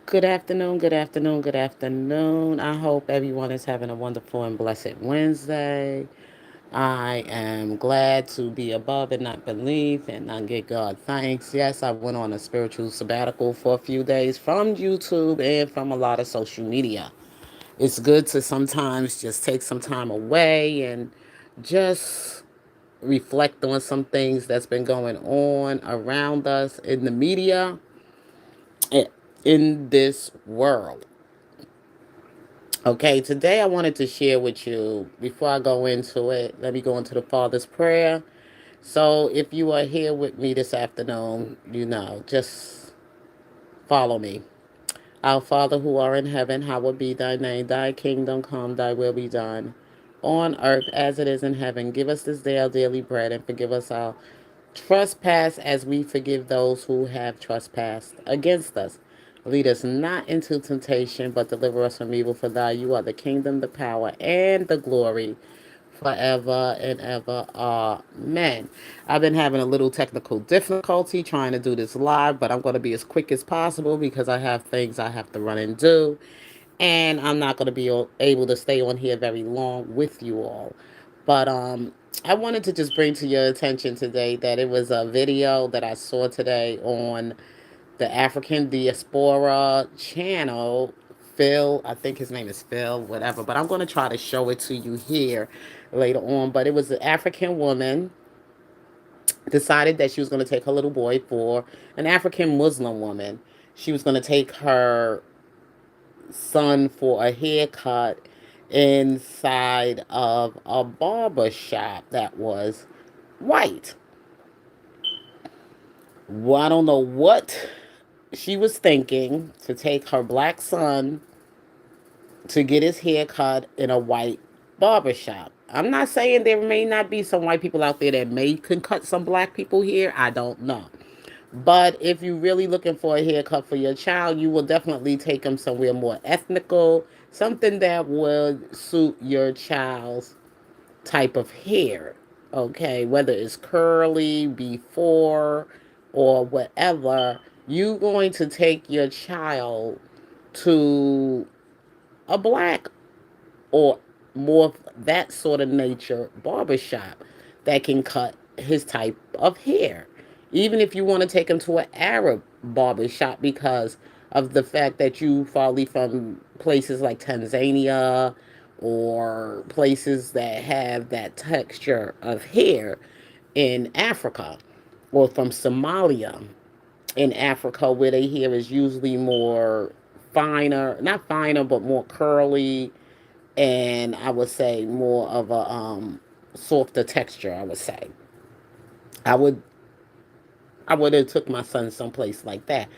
Good afternoon, good afternoon, good afternoon. I hope everyone is having a wonderful and blessed Wednesday. I am glad to be above and not beneath and not give God thanks. Yes, I went on a spiritual sabbatical for a few days from YouTube and from a lot of social media. It's good to sometimes just take some time away and just reflect on some things that's been going on around us in the media in this world. Okay, today I wanted to share with you, before I go into it, let me go into the Father's Prayer. So if you are here with me this afternoon, just follow me. Our Father who art in heaven, hallowed be thy name. Thy kingdom come, thy will be done. On earth as it is in heaven. Give us this day our daily bread and forgive us our trespass as we forgive those who have trespassed against us. Lead us not into temptation, but deliver us from evil. For thy you are the kingdom, the power, and the glory forever and ever. Amen. I've been having a little technical difficulty trying to do this live, but I'm going to be as quick as possible because I have things I have to run and do. And I'm not going to be able to stay on here very long with you all. But I wanted to just bring to your attention today that it was a video that I saw today on the African Diaspora channel. Phil, I think his name is Phil, whatever. But I'm going to try to show it to you here later on. But it was an African woman decided that she was going to take her little boy for an African Muslim woman. She was going to take her son for a haircut inside of a barber shop that was white. Well, I don't know what she was thinking to take her black son to get his hair cut in a white barber shop. I'm not saying there may not be some white people out there that may can cut some black people here. I don't know. But if you're really looking for a haircut for your child, you will definitely take them somewhere more ethnical, something that would suit your child's type of hair. Okay, whether it's curly, before, or whatever, you're going to take your child to a black or more that sort of nature barbershop that can cut his type of hair. Even if you want to take him to an Arab barbershop because of the fact that you probably from places like Tanzania or places that have that texture of hair in Africa, or from Somalia in Africa where their hair is usually more finer, not finer, but more curly, and I would say more of a softer texture. I would say I would I would have took my son someplace like that.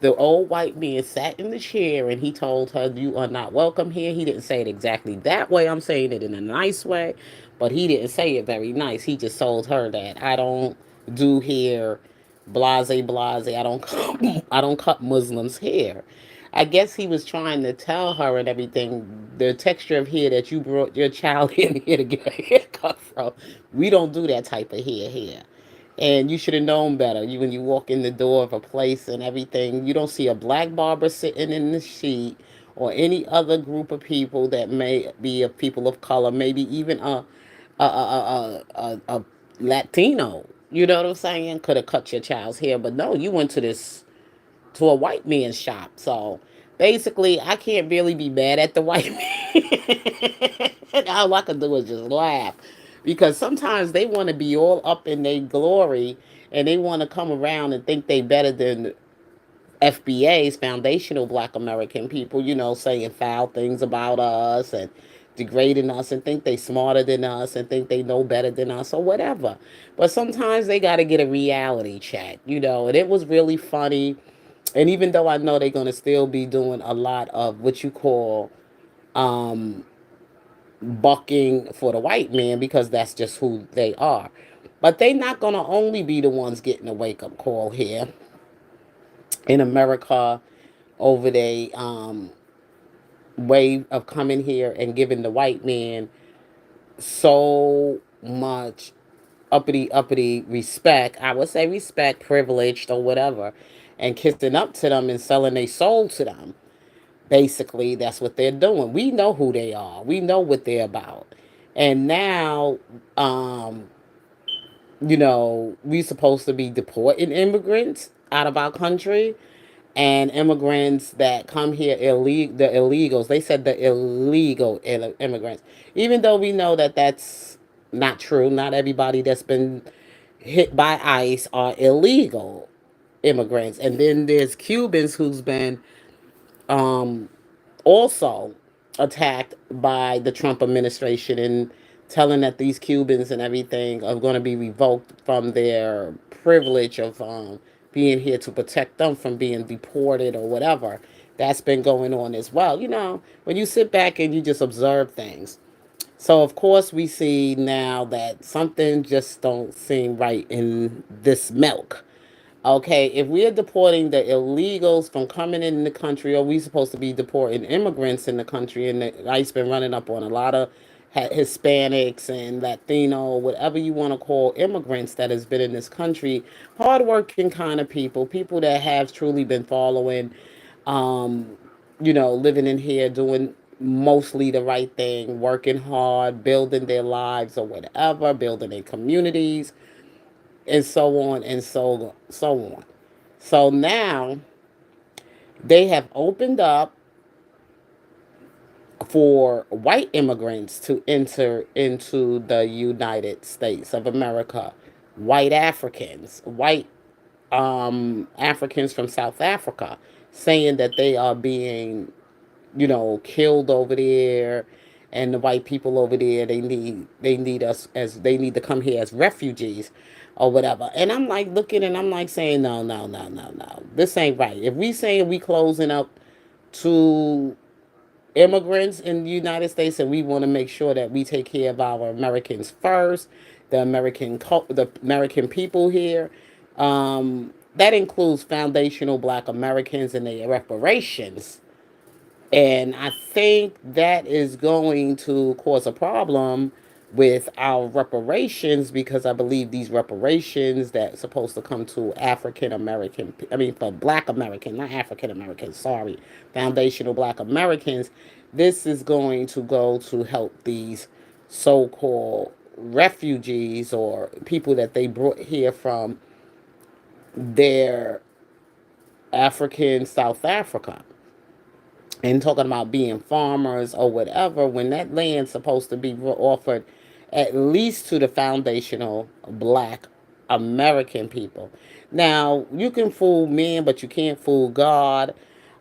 The old white man sat in the chair and he told her, "You are not welcome here." He didn't say it exactly that way. I'm saying it in a nice way, but he didn't say it very nice. He just told her that I don't do hair, blase blase. I don't cut Muslims' hair. I guess he was trying to tell her and everything, the texture of hair that you brought your child in here to get a haircut from. We don't do that type of hair here. And you should have known better. You when you walk in the door of a place and everything, you don't see a black barber sitting in the seat or any other group of people that may be of people of color, maybe even a Latino. You know what I'm saying? Could have cut your child's hair, but no, you went to a white man's shop. So basically, I can't really be mad at the white man. All I can do is just laugh because sometimes they want to be all up in their glory and they want to come around and think they better than FBA's foundational Black American people, saying foul things about us and degrading us and think they smarter than us and think they know better than us or whatever. But sometimes they got to get a reality check, and it was really funny. And even though I know they're going to still be doing a lot of what you call um, bucking for the white man because that's just who they are. But they're not going to only be the ones getting a wake up call here in America over the way of coming here and giving the white man so much uppity respect. I would say respect, privileged or whatever, and kissing up to them and selling their soul to them. Basically, that's what they're doing. We know who they are. We know what they're about. And now, um, we supposed to be deporting immigrants out of our country, and immigrants that come here illegal, the illegals. They said the illegal immigrants, even though we know that that's not true. Not everybody that's been hit by ICE are illegal immigrants, and then there's Cubans who's been um, also attacked by the Trump administration and telling that these Cubans and everything are going to be revoked from their privilege of being here to protect them from being deported or whatever. That's been going on as well. When you sit back and you just observe things. So of course we see now that something just don't seem right in this milk. Okay, if we are deporting the illegals from coming in the country, or we supposed to be deporting immigrants in the country, and the ICE been running up on a lot of Hispanics and Latino, whatever you want to call immigrants that has been in this country, hardworking kind of people, people that have truly been following, um, living in here doing mostly the right thing, working hard, building their lives or whatever, building their communities and so on and so on. So now they have opened up for white immigrants to enter into the United States of America. White Africans, white Africans from South Africa, saying that they are being killed over there, and the white people over there, they need us, as they need to come here as refugees or whatever. And I'm like looking, and I'm like saying, no, no, no, no, no, this ain't right. If we saying we closing up to immigrants in the United States, and we want to make sure that we take care of our Americans first, the American people here, that includes foundational Black Americans and their reparations. And I think that is going to cause a problem with our reparations, because I believe these reparations that's supposed to come to African American, I mean, for Black American, not African Americans, sorry, foundational Black Americans, this is going to go to help these so called refugees or people that they brought here from their African South Africa, and talking about being farmers or whatever, when that land's supposed to be offered at least to the foundational Black American people. Now, you can fool men, but you can't fool God.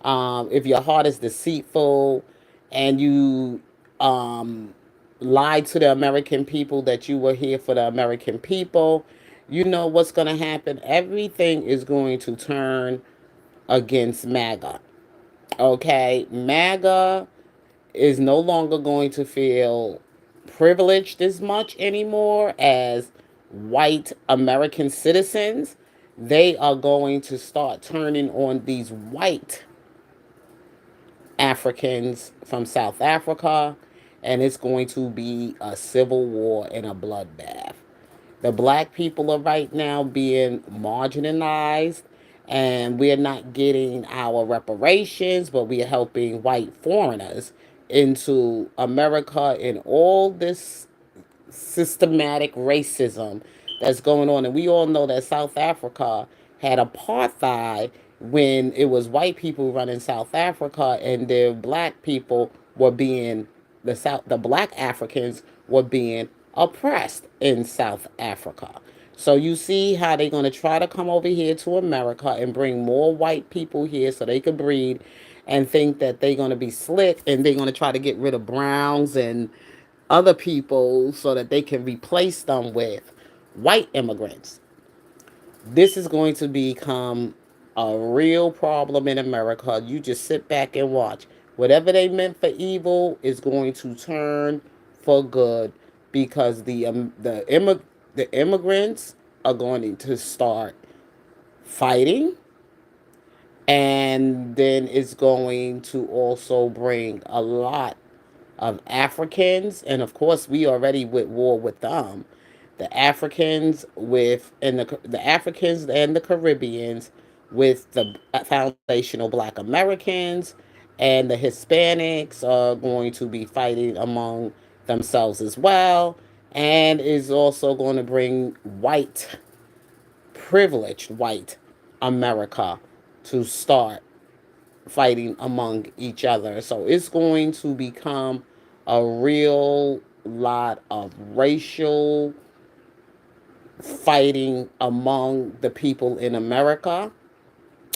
If your heart is deceitful and you um, lied to the American people that you were here for the American people, you know what's going to happen. Everything is going to turn against MAGA. Okay, MAGA is no longer going to feel privileged as much anymore as white American citizens. They are going to start turning on these white Africans from South Africa, and it's going to be a civil war and a bloodbath. The Black people are right now being marginalized, and we're not getting our reparations, but we are helping white foreigners into America and all this systematic racism that's going on. And we all know that South Africa had apartheid when it was white people running South Africa, and the Black people were being the Black Africans were being oppressed in South Africa. So you see how they're going to try to come over here to America and bring more white people here so they could breed, and think that they're going to be slick, and they're going to try to get rid of browns and other people so that they can replace them with white immigrants. This is going to become a real problem in America. You just sit back and watch. Whatever they meant for evil is going to turn for good, because the immigrants are going to start fighting, and then it's going to also bring a lot of Africans, and of course we already with war with them, The Africans with and the Africans and the Caribbeans with the foundational Black Americans, and the Hispanics are going to be fighting among themselves as well, and is also going to bring white, privileged white America to start fighting among each other. So it's going to become a real lot of racial fighting among the people in America,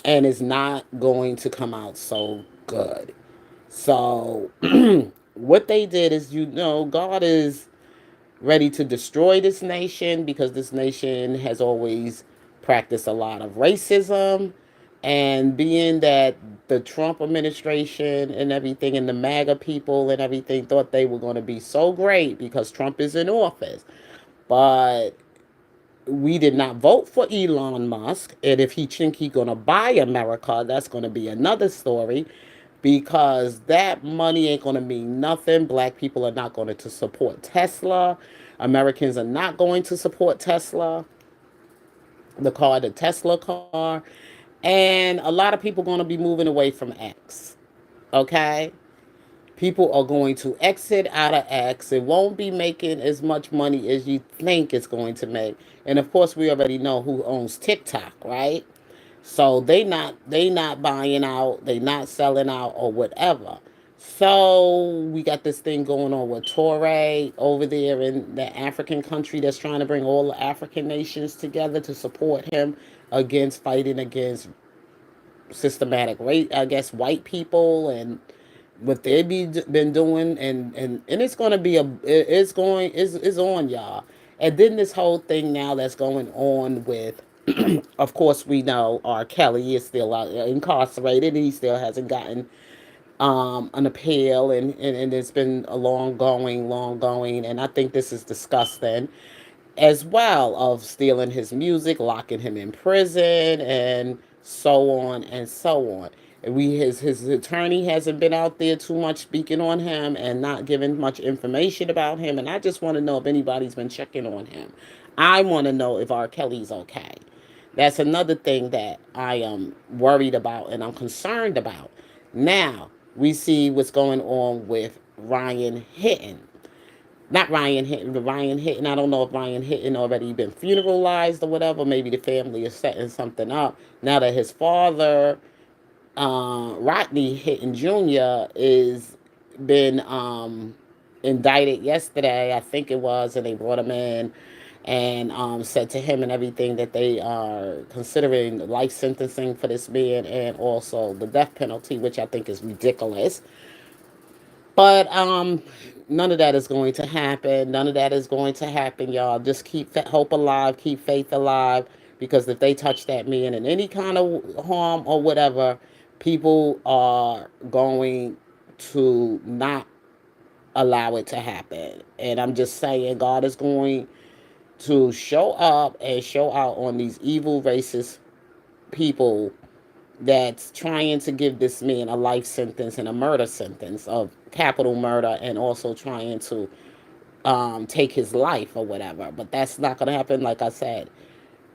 and it's not going to come out so good. So, what they did is, God is ready to destroy this nation because this nation has always practiced a lot of racism. And being that the Trump administration and everything, and the MAGA people and everything thought they were going to be so great because Trump is in office. But we did not vote for Elon Musk. And if he think he's going to buy America, that's going to be another story, because that money ain't going to mean nothing. Black people are not going to support Tesla. Americans are not going to support Tesla, the Tesla car. And a lot of people are going to be moving away from X. Okay? People are going to exit out of X. It won't be making as much money as you think it's going to make. And of course, we already know who owns TikTok, right? So they not buying out, they not selling out or whatever. So we got this thing going on with Torre over there in the African country that's trying to bring all the African nations together to support him against fighting against systematic rape, I guess, white people and what they been doing, and it's going to be it's on, y'all. And then this whole thing now that's going on with of course we know R. Kelly is still out, incarcerated, and he still hasn't gotten an appeal, and it's been a long going, and I think this is disgusting as well, of stealing his music, locking him in prison, and so on and so on. And his attorney hasn't been out there too much speaking on him and not giving much information about him. And I just want to know if anybody's been checking on him. I want to know if R. Kelly's okay. That's another thing that I am worried about and I'm concerned about. Now we see what's going on with Ryan Hitton, not Ryan Hitton, but Ryan Hitton. I don't know if Ryan Hitton already been funeralized or whatever. Maybe the family is setting something up now that his father, Rodney Hitton Jr., is been indicted yesterday, I think it was, and they brought him in and said to him and everything that they are considering life sentencing for this man and also the death penalty, which I think is ridiculous. But none of that is going to happen. None of that is going to happen, y'all. Just keep hope alive, keep faith alive, because if they touch that man in any kind of harm or whatever, people are going to not allow it to happen. And I'm just saying, God is going to show up and show out on these evil, racist people that's trying to give this man a life sentence and a murder sentence of capital murder, and also trying to take his life or whatever. But that's not going to happen. Like I said,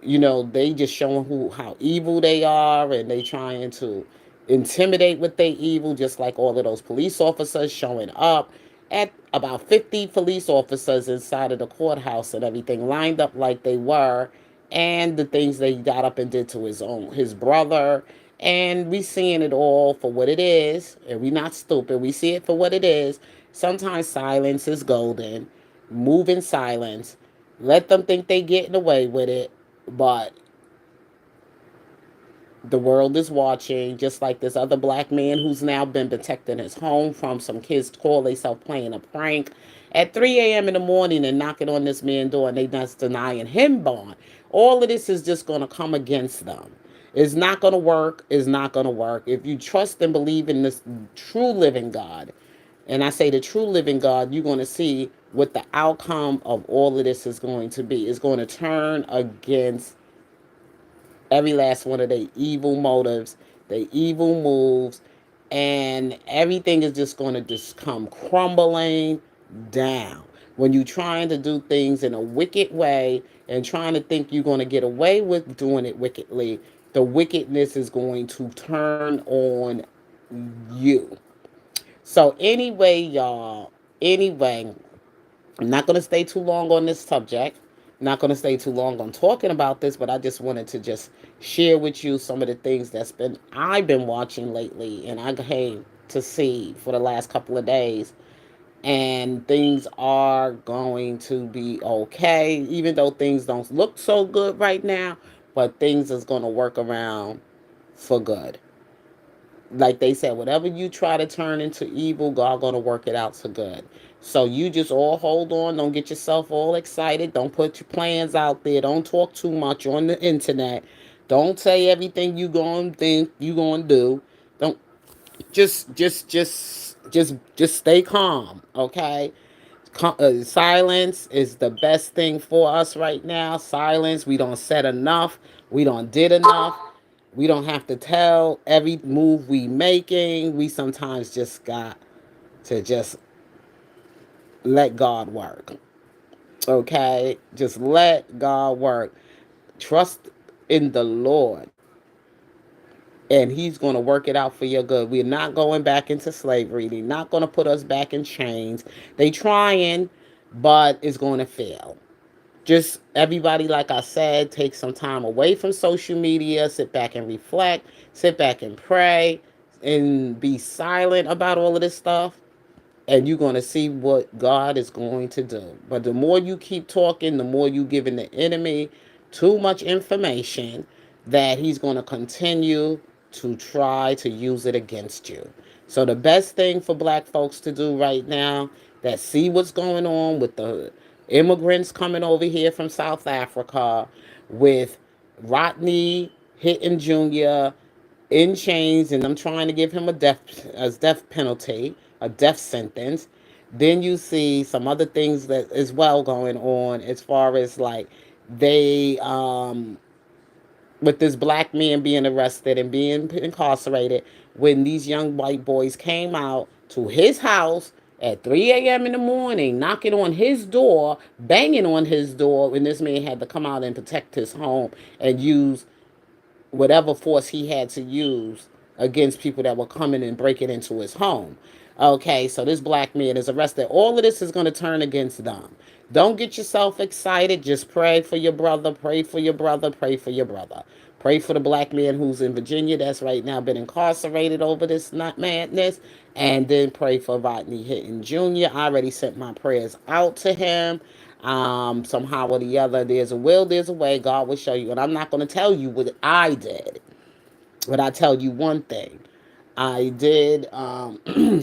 they just showing how evil they are, and they trying to intimidate with their evil, just like all of those police officers showing up at about 50 police officers inside of the courthouse and everything, lined up like they were, and the things they got up and did to his brother. And we seeing it all for what it is, and we not stupid. We see it for what it is. Sometimes silence is golden. Move in silence. Let them think they getting away with it, but the world is watching, just like this other black man who's now been protecting his home from some kids call themselves playing a prank at 3 a.m. in the morning and knocking on this man's door, and they just denying him bond. All of this is just going to come against them. It's not going to work. It's not going to work. If you trust and believe in this true living God, and I say the true living God, you're going to see what the outcome of all of this is going to be. It's going to turn against every last one of their evil motives, their evil moves, and everything is just going to just come crumbling down. When you're trying to do things in a wicked way and trying to think you're going to get away with doing it wickedly, the wickedness is going to turn on you. So, anyway, y'all, anyway, I'm not going to stay too long on this subject. I'm not going to stay too long on talking about this, but I just wanted to just share with you some of the things I've been watching lately, and I came to see for the last couple of days. And things are going to be okay, even though things don't look so good right now. But things is going to work around for good. Like they said, whatever you try to turn into evil, God gonna work it out to good. So you just all hold on. Don't get yourself all excited. Don't put your plans out there. Don't talk too much on the internet. Don't say everything you gonna think you gonna do. Don't just stay calm. Okay. Silence is the best thing for us right now. Silence. We don't said enough. We don't did enough. We don't have to tell every move we making. We sometimes just got to just let God work. Okay? Just let God work. Trust in the Lord. And he's going to work it out for your good. We're not going back into slavery. They're not going to put us back in chains. They trying, but it's going to fail. Just everybody, like I said, take some time away from social media, sit back and reflect, sit back and pray, and be silent about all of this stuff. And you're going to see what God is going to do. But the more you keep talking, the more you giving the enemy too much information that he's going to continue to try to use it against you. So the best thing for black folks to do right now that see what's going on with the immigrants coming over here from South Africa, with Rodney Hitton Jr. in chains, and I'm trying to give him a death penalty, a death sentence. Then you see some other things that as well going on as far as like they with this black man being arrested and being incarcerated when these young white boys came out to his house at 3 a.m. in the morning, knocking on his door, banging on his door, and this man had to come out and protect his home and use whatever force he had to use against people that were coming and breaking into his home. Okay, so this black man is arrested. All of this is going to turn against them. Don't get yourself excited. Just pray for your brother. Pray for your brother. Pray for your brother. Pray for the black man who's in Virginia that's right now been incarcerated over this madness. And then pray for Rodney Hitton Jr. I already sent my prayers out to him. Somehow or the other, there's a will, there's a way. God will show you. And I'm not going to tell you what I did, but I tell you one thing. I did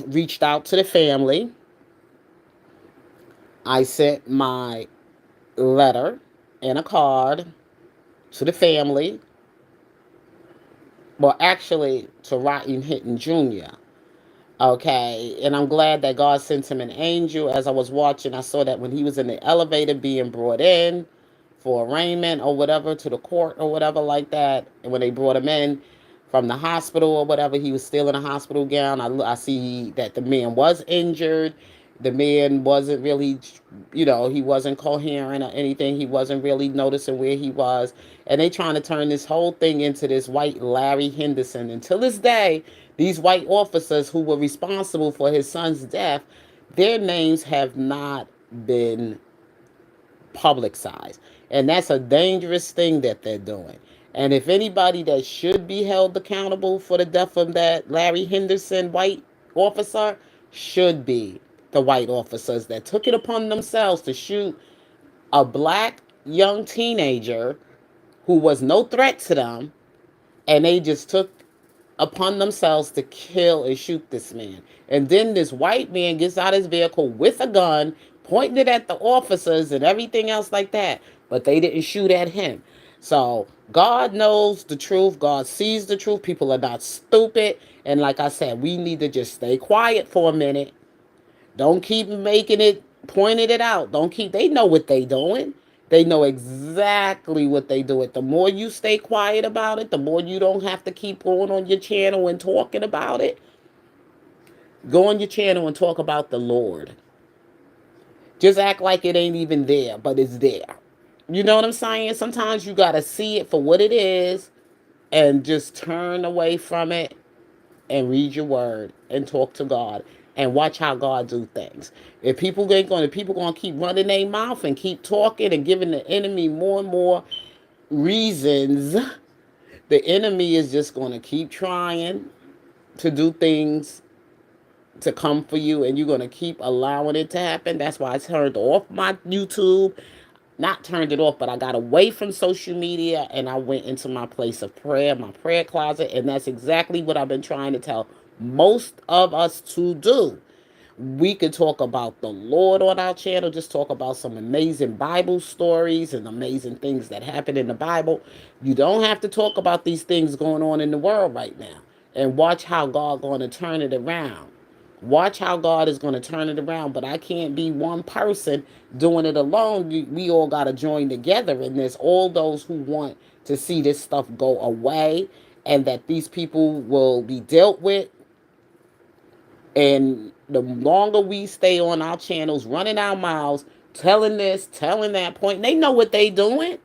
reached out to the family. I sent my letter and a card to the family. Well, actually, to Rodney Hitton Jr. Okay, and I'm glad that God sent him an angel. As I was watching, I saw that when he was in the elevator being brought in for arraignment or whatever to the court or whatever like that, and when they brought him in from the hospital or whatever, he was still in a hospital gown. I see that the man was injured. The man wasn't really, he wasn't coherent or anything. He wasn't really noticing where he was. And they trying to turn this whole thing into this white Larry Henderson. Until this day, these white officers who were responsible for his son's death, their names have not been publicized. And that's a dangerous thing that they're doing. And if anybody that should be held accountable for the death of that Larry Henderson white officer should be the white officers that took it upon themselves to shoot a black young teenager who was no threat to them, and they just took upon themselves to kill and shoot this man. And then this white man gets out his vehicle with a gun, pointing it at the officers and everything else like that. But they didn't shoot at him. So God knows the truth. God sees the truth. People are not stupid. And like I said, we need to just stay quiet for a minute. Don't keep making it, pointing it out. Don't keep, they know what they doing. They know exactly what they do. It. The more you stay quiet about it, the more you don't have to keep going on your channel and talking about it. Go on your channel and talk about the Lord. Just act like it ain't even there, but it's there. You know what I'm saying? Sometimes you got to see it for what it is and just turn away from it and read your word and talk to God and watch how God do things. If people gonna keep running their mouth and keep talking and giving the enemy more and more reasons, the enemy is just gonna keep trying to do things to come for you, and you're gonna keep allowing it to happen. That's why I turned off my YouTube. Not turned it off, but I got away from social media and I went into my place of prayer, my prayer closet, and that's exactly what I've been trying to tell most of us to do. We could talk about the Lord on our channel, just talk about some amazing Bible stories and amazing things that happen in the Bible. You don't have to talk about these things going on in the world right now. And watch how God going to turn it around. Watch how God is going to turn it around. But I can't be one person doing it alone. We all got to join together in this. All those who want to see this stuff go away and that these people will be dealt with, and the longer we stay on our channels, running our mouths, telling this, telling that point, they know what they doing.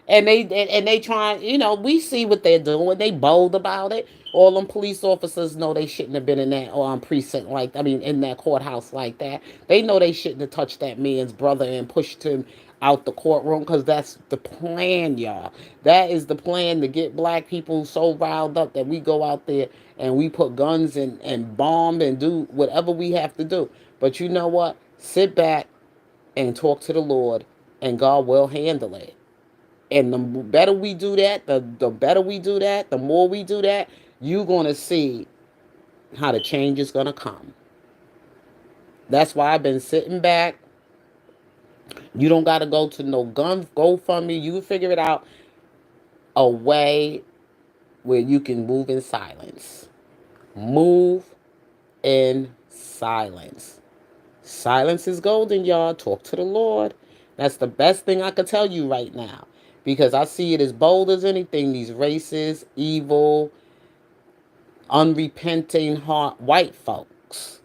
And they try, we see what they're doing. They bold about it. All them police officers know they shouldn't have been in that precinct in that courthouse like that. They know they shouldn't have touched that man's brother and pushed him out the courtroom, because that's the plan, y'all. That is the plan, to get black people so riled up that we go out there and we put guns and bomb and do whatever we have to do. But you know what? Sit back and talk to the Lord, and God will handle it. And the better we do that, the better we do that, the more we do that, you're going to see how the change is going to come. That's why I've been sitting back. You don't got to go to no gun GoFundMe. You figure it out, a way where you can move in silence. Move in silence. Silence is golden, y'all. Talk to the Lord. That's the best thing I could tell you right now. Because I see it as bold as anything. These racist, evil, unrepenting heart white folks.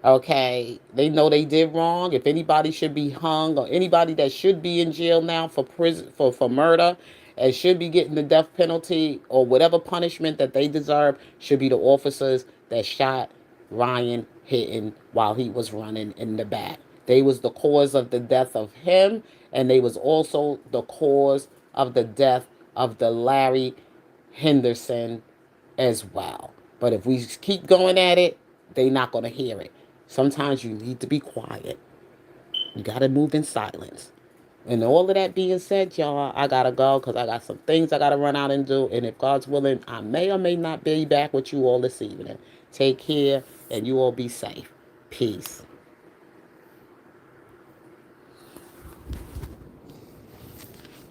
Okay, they know they did wrong. If anybody should be hung, or anybody that should be in jail now for prison for murder and should be getting the death penalty or whatever punishment that they deserve, should be the officers that shot Ryan Hinton while he was running in the back. They was the cause of the death of him, and they was also the cause of the death of the Larry Henderson as well. But if we keep going at it, they not going to hear it. Sometimes you need to be quiet. You got to move in silence. And all of that being said, y'all, I got to go because I got some things I got to run out and do. And if God's willing, I may or may not be back with you all this evening. Take care, and you all be safe. Peace.